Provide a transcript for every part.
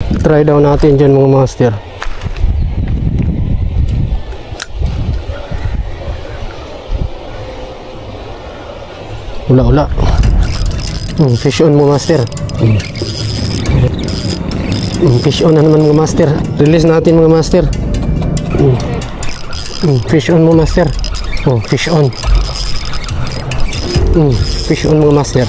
Try daw natin dyan mga master. Ula. Fish on mga master. Fish on na naman mga master. Release natin mga master. Fish on mga master. Fish on. Fish on mga master.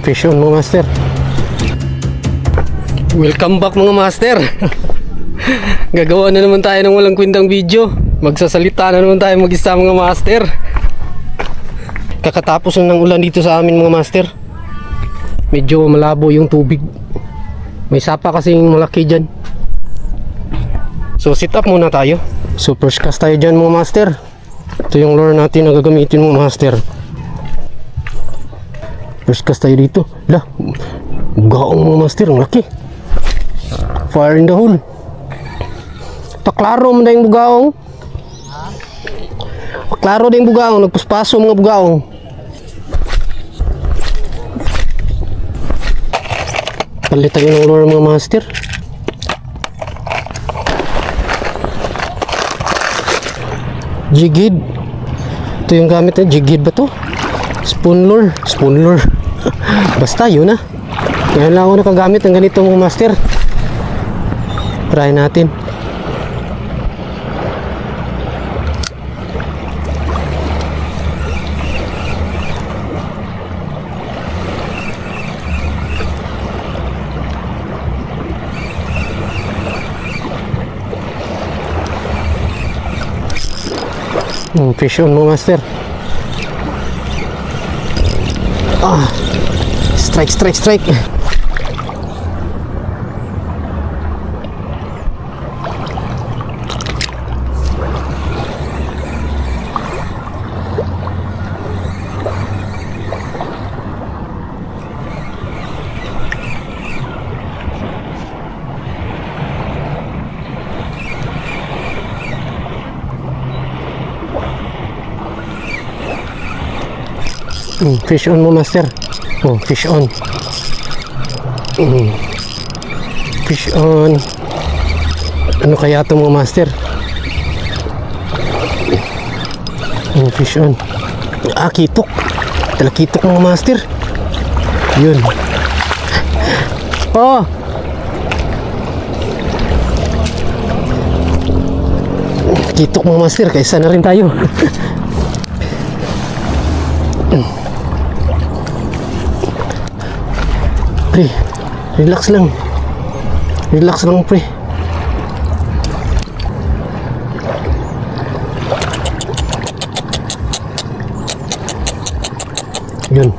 Fish on mga master. Welcome back mga master. Gagawa na naman tayo ng walang kwentang video. Magsasalita na naman tayo mag-isa mga master. Kakatapos na ng ulan dito sa amin mga master. Medyo malabo yung tubig. May sapa kasing malaki dyan. So sit up muna tayo. So first cast tayo dyan mga master. Ito yung lure natin na gagamitin mga master. First cast tayo dito. Lah, bugaong mga master, ang laki. Fire in the hole. Paklaro mo na yung bugaong. Paklaro na yung bugaong. Nagpuspaso mga bugaong. Palit tayo ng lure mga master. Jigid. Ito yung gamit na jigid ba to? Spoon lure. Basta yun na. Ngayon lang ako nakagamit ng ganito mga master. Try natin. Fish on mga master. Strike. Fish on mo master. Fish on. Fish on. Ano kaya ito mga master? Fish on. Kitok. Kitok mga master. Yun. Kitok mga master. Kaysa na rin tayo. Pre, relax lang pre. Yun,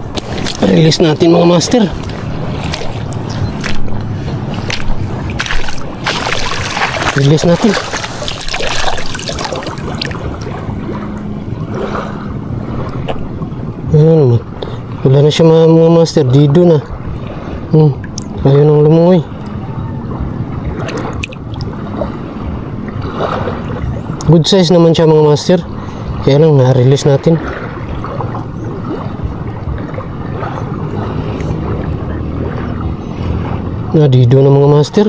release natin mga master. Release natin. Ayan, wala na siya mga master. Dido na. Ayaw nang lumungoy. Good size naman siya mga master. Kaya lang na-release natin. Nadido na mga master.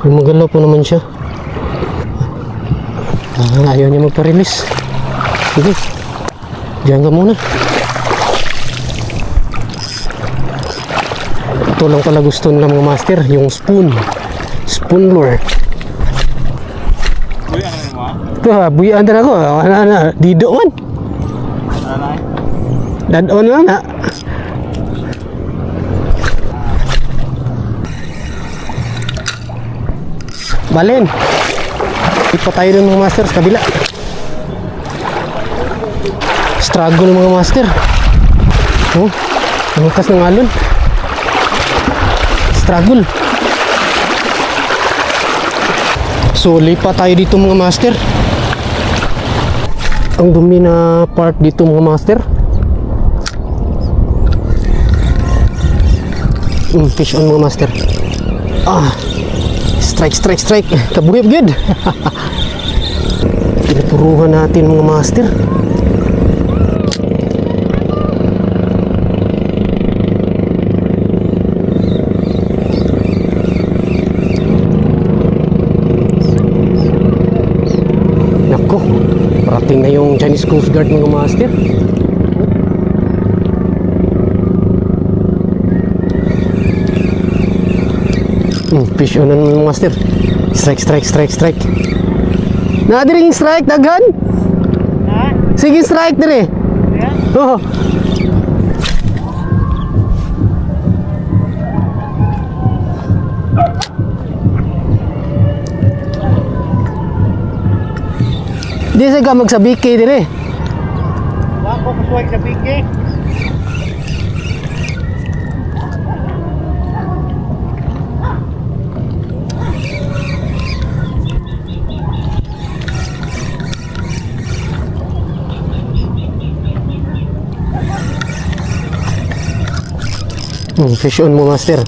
Lumagalaw po naman siya. Ayaw niya magpa-release. Sige, diyan ka muna. Ito lang pala gusto nila mga master, yung spoon lure. Buyan na ako. Dido man. Dadon lang na. Balen. Ipa tayo ng mga master sa kabila. Struggle mga master. Lukas ng alon. Struggle. So lipat tayo dito mga master. Ang dumi na part dito mga master. Fish on mga master. Strike. Kabugib good. Pinuturuhan natin mga master. Chinese Coast Guard mga master. Fish on mga master. Strike. Na diri strike daghan. Sige strike diri. Oh. Di sa ka magsabiki dire. Wa ko kusuwag sa biki. Fish on mo master.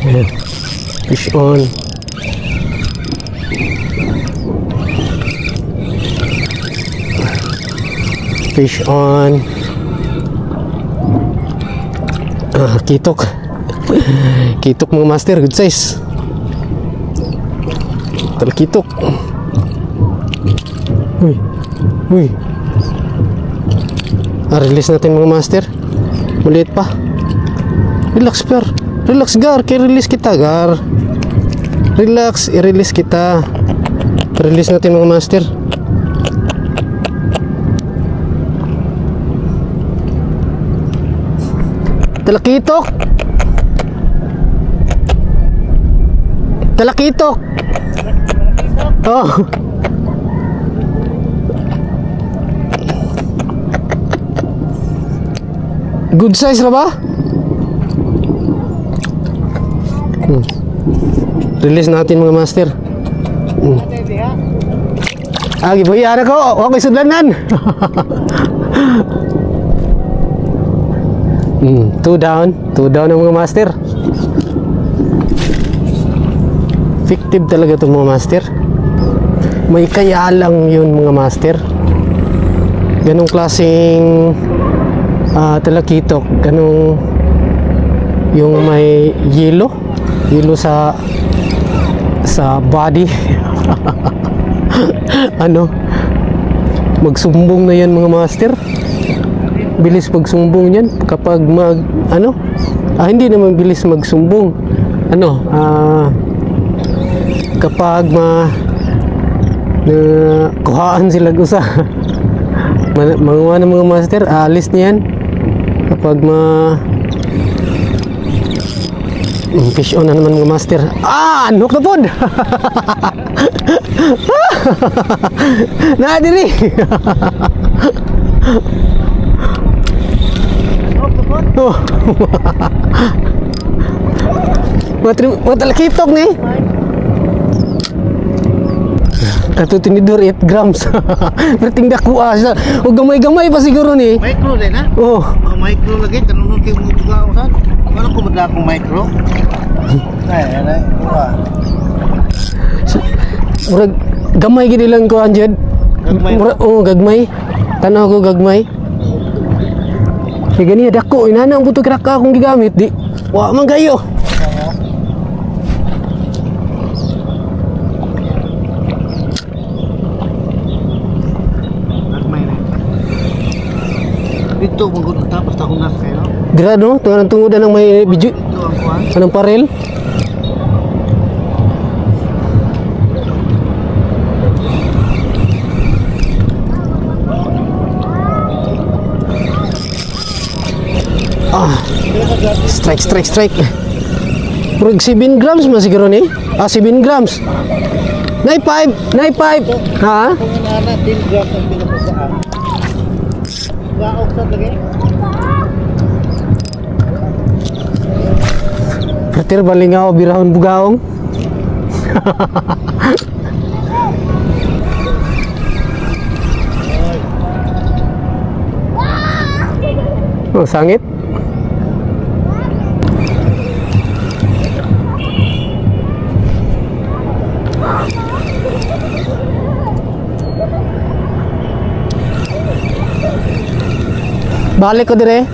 Ayan. Fish on. Fish on. Kitok. Kitok mga master, good size. Kitok. Uy. Release natin mga master. Maliit pa. Relax per. Relax gar, kaya release kita gar. Relax, i-release kita. Release natin mga master. Talakitok. Oh. Good size na ba? Release natin mga master. Gibuhi ara ko. Okay sudlanan. 2 down ang mga master. Effective talaga itong mga master. May kaya lang yun mga master. Ganong klaseng talakitok. Ganong yung may yelo sa body. Ano, magsumbong na yan mga master. Bilis magsumbong yan kapag hindi naman bilis magsumbong. Kapag kuhaan sila gusa. Mga master, alis niyan kapag fish on na naman mga master. Hook na pod. Nadiri. Oh. Matalakitok ni. Kato tinidor 8 grams. Berting dakuha siya. O gamay-gamay pa siguro ni. Micro din ha? Oh. Micro lagi. Tanong kayo mga bugawasan. Wala ko ba akong micro? Ay. Murag gamay gid lang ko anjed. Gagmay. Tanaw ko gagmay. Kaya gani dako inana ang buto kraka akong gigamit di. Wa man kayo. Gagmay na. Dito magud tapos ta kunas kayo. Dira no, tungudan ng may bidyo. Ito ang kuan. Anong parel? Strike. Murag 7 grams man siguro ni. 7 grams. Nay 5. Ha? Kung inana 10 grams ang pinapasaan. Gaok sa lagi. Pratir balingaw birahon bugaong. Oh, sangit. Balik ko dire.